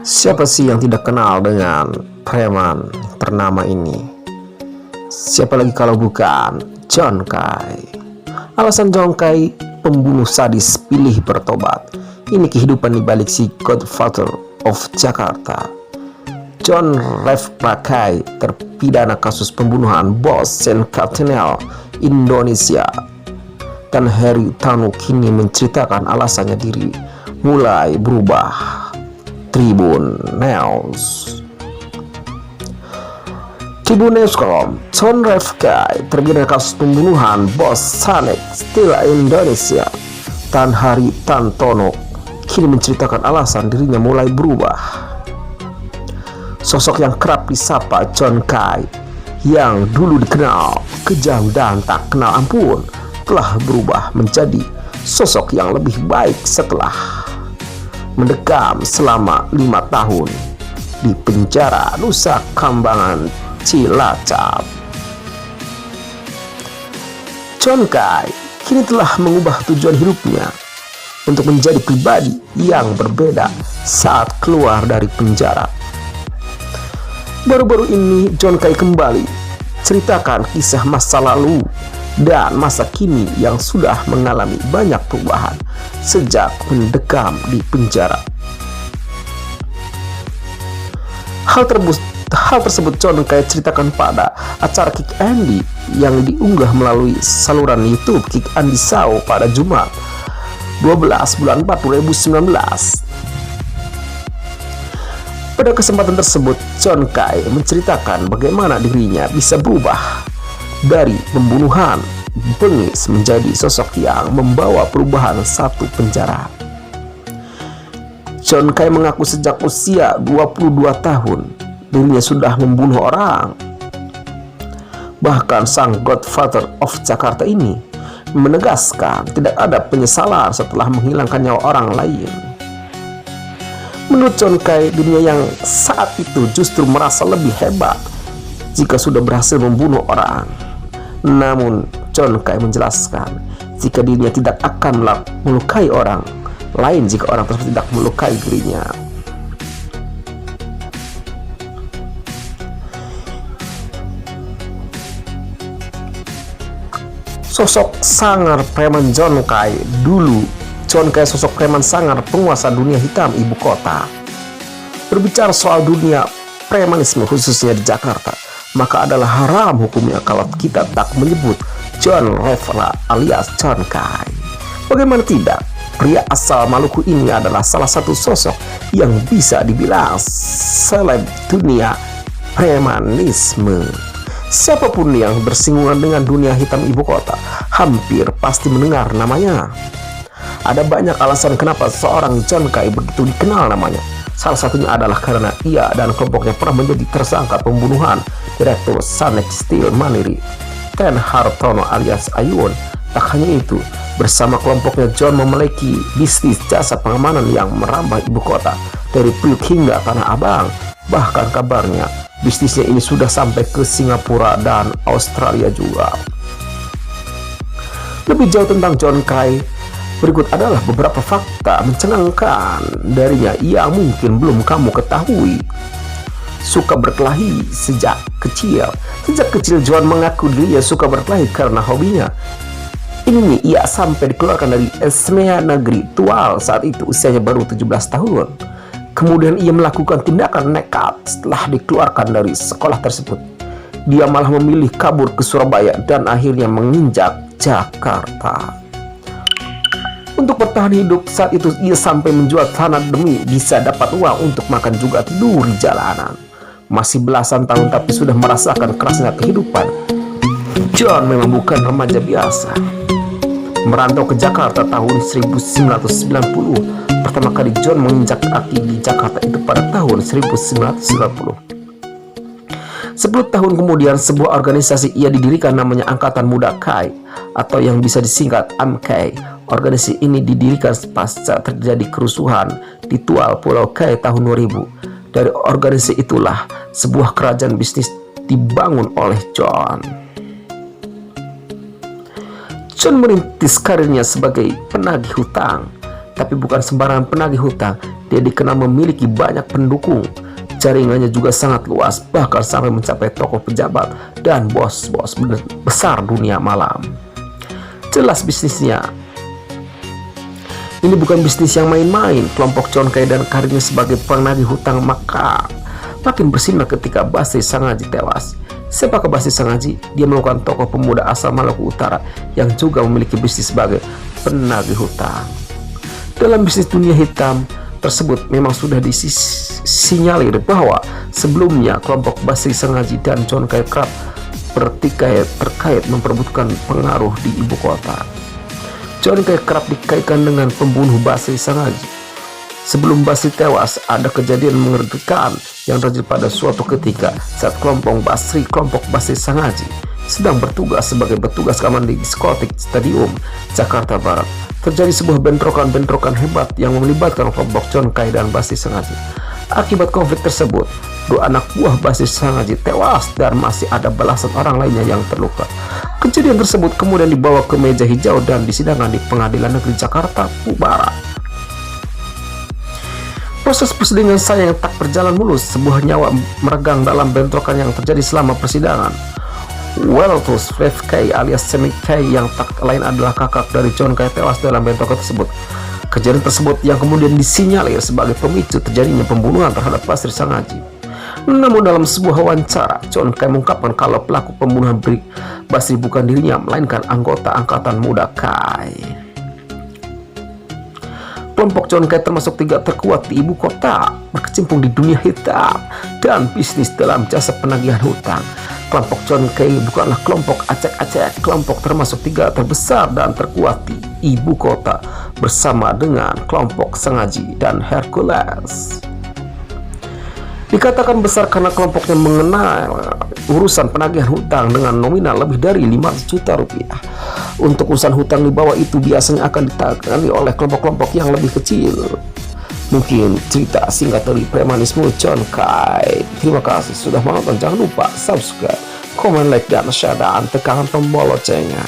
Siapa sih yang tidak kenal dengan preman ternama ini? Siapa lagi kalau bukan John Kay. Alasan John Kay, pembunuh sadis pilih bertobat. Ini kehidupan dibalik si Godfather of Jakarta. John Refra Kay terpidana kasus pembunuhan bos Sen Kartel Indonesia. Dan Haritanu kini menceritakan alasannya diri mulai berubah. Tribun News. Tribun News.com, John Refra Kay terpidana kasus pembunuhan bos Sanek Steel Indonesia. Tan Haritanu kini menceritakan alasan dirinya mulai berubah. Sosok yang kerap disapa John Kay, yang dulu dikenal kejam dan tak kenal ampun, telah berubah menjadi sosok yang lebih baik setelah mendekam selama 5 tahun di penjara Nusa Kambangan, Cilacap. John Kay kini telah mengubah tujuan hidupnya untuk menjadi pribadi yang berbeda saat keluar dari penjara. Baru-baru ini John Kay kembali ceritakan kisah masa lalu dan masa kini yang sudah mengalami banyak perubahan sejak mendekam di penjara. Hal tersebut John Kay ceritakan pada acara Kick Andy yang diunggah melalui saluran YouTube Kick Andy Show pada Jumat 12 bulan 4 2019. Pada kesempatan tersebut John Kay menceritakan bagaimana dirinya bisa berubah dari pembunuhan bengis menjadi sosok yang membawa perubahan satu penjara. John Kay mengaku sejak usia 22 tahun dirinya sudah membunuh orang. Bahkan sang Godfather of Jakarta ini menegaskan tidak ada penyesalan setelah menghilangkan nyawa orang lain. Menurut John Kay, dirinya yang saat itu justru merasa lebih hebat jika sudah berhasil membunuh orang. Namun John Kay menjelaskan jika dirinya tidak akan melukai orang lain jika orang tersebut tidak melukai dirinya. Sosok sangar preman John Kay. Dulu John Kay sosok preman sangar penguasa dunia hitam ibu kota. Berbicara soal dunia premanisme khususnya di Jakarta, maka adalah haram hukumnya kalau kita tak menyebut John Refra alias John Kay. Bagaimana tidak, pria asal Maluku ini adalah salah satu sosok yang bisa dibilang seleb dunia premanisme. Siapapun yang bersinggungan dengan dunia hitam ibu kota hampir pasti mendengar namanya. Ada banyak alasan kenapa seorang John Kay begitu dikenal namanya. Salah satunya adalah karena ia dan kelompoknya pernah menjadi tersangka pembunuhan Direktur Sanek Steel Mandiri Tan Haritanu alias Ayun. Tak hanya itu, bersama kelompoknya John memiliki bisnis jasa pengamanan yang merambah ibu kota dari Priuk hingga Tanah Abang. Bahkan kabarnya bisnisnya ini sudah sampai ke Singapura dan Australia juga. Lebih jauh tentang John Kay, berikut adalah beberapa fakta mencengangkan darinya yang mungkin belum kamu ketahui. Suka berkelahi sejak kecil. Sejak kecil John mengaku dirinya suka berkelahi karena hobinya. Ini nih, ia sampai dikeluarkan dari SMA Negeri Tual saat itu usianya baru 17 tahun. Kemudian ia melakukan tindakan nekat setelah dikeluarkan dari sekolah tersebut. Dia malah memilih kabur ke Surabaya dan akhirnya menginjak Jakarta. Untuk bertahan hidup saat itu ia sampai menjual tanah demi bisa dapat uang untuk makan juga tidur di jalanan. Masih belasan tahun tapi sudah merasakan kerasnya kehidupan. John memang bukan remaja biasa. Merantau ke Jakarta tahun 1990. Pertama kali John menginjak kaki di Jakarta itu pada tahun 1990. 10 tahun kemudian sebuah organisasi ia didirikan namanya Angkatan Muda Kay atau yang bisa disingkat AMKay. Organisasi ini didirikan pasca terjadi kerusuhan di Tual Pulau Kay tahun 2000. Dari organisasi itulah sebuah kerajaan bisnis dibangun oleh John. John merintis karirnya sebagai penagih hutang Tapi bukan sembarangan penagih hutang, dia dikenal memiliki banyak pendukung. Jaringannya juga sangat luas, bahkan sampai mencapai tokoh pejabat dan bos-bos besar dunia malam. Jelas bisnisnya ini bukan bisnis yang main-main. Kelompok John Kay dan karirnya sebagai penagih hutang maka makin bersinar ketika Basri Sangaji tewas. Siapakah Basri Sangaji? Dia merupakan tokoh pemuda asal Maluku Utara yang juga memiliki bisnis sebagai penagih hutang. Dalam bisnis dunia hitam tersebut memang sudah disinyalir bahwa sebelumnya kelompok Basri Sangaji dan John Kay kerap bertikai terkait memperebutkan pengaruh di ibu kota. John Kay kerap dikaitkan dengan pembunuh Basri Sangaji. Sebelum Basri tewas, ada kejadian mengerikan yang terjadi pada suatu ketika saat kelompok Basri Sangaji sedang bertugas sebagai petugas keamanan di diskotik Stadium Jakarta Barat. Terjadi sebuah bentrokan hebat yang melibatkan kelompok John Kay dan Basri Sangaji. Akibat konflik tersebut, 2 anak buah Basri Sangaji tewas dan masih ada belasan orang lainnya yang terluka. Kejadian tersebut kemudian dibawa ke meja hijau dan disidangkan di Pengadilan Negeri Jakarta Barat. Proses persidangan sayang tak berjalan mulus. Sebuah nyawa meregang dalam bentrokan yang terjadi selama persidangan. Weltus Rev Kay alias Semi Kay yang tak lain adalah kakak dari John Kay tewas dalam bentrokan tersebut. Kejadian tersebut yang kemudian disinyalir sebagai pemicu terjadinya pembunuhan terhadap Basri Sangaji. Namun dalam sebuah wawancara, John Kay mengungkapkan kalau pelaku pembunuhan Basri bukan dirinya melainkan anggota angkatan muda Kay. Kelompok John Kay termasuk 3 terkuat di ibu kota, berkecimpung di dunia hitam dan bisnis dalam jasa penagihan hutang. Kelompok John Kay bukanlah kelompok acak-acak. Kelompok termasuk 3 terbesar dan terkuat di ibu kota bersama dengan kelompok Sangaji dan Hercules. Dikatakan besar karena kelompoknya mengenal urusan penagihan hutang dengan nominal lebih dari 500 juta rupiah. Untuk urusan hutang di bawah itu biasanya akan ditangani oleh kelompok-kelompok yang lebih kecil. Mungkin cerita singkat dari premanisme John Kay. Terima kasih sudah menonton. Jangan lupa subscribe, komen, like, dan share, dan tekan tombol loncengnya.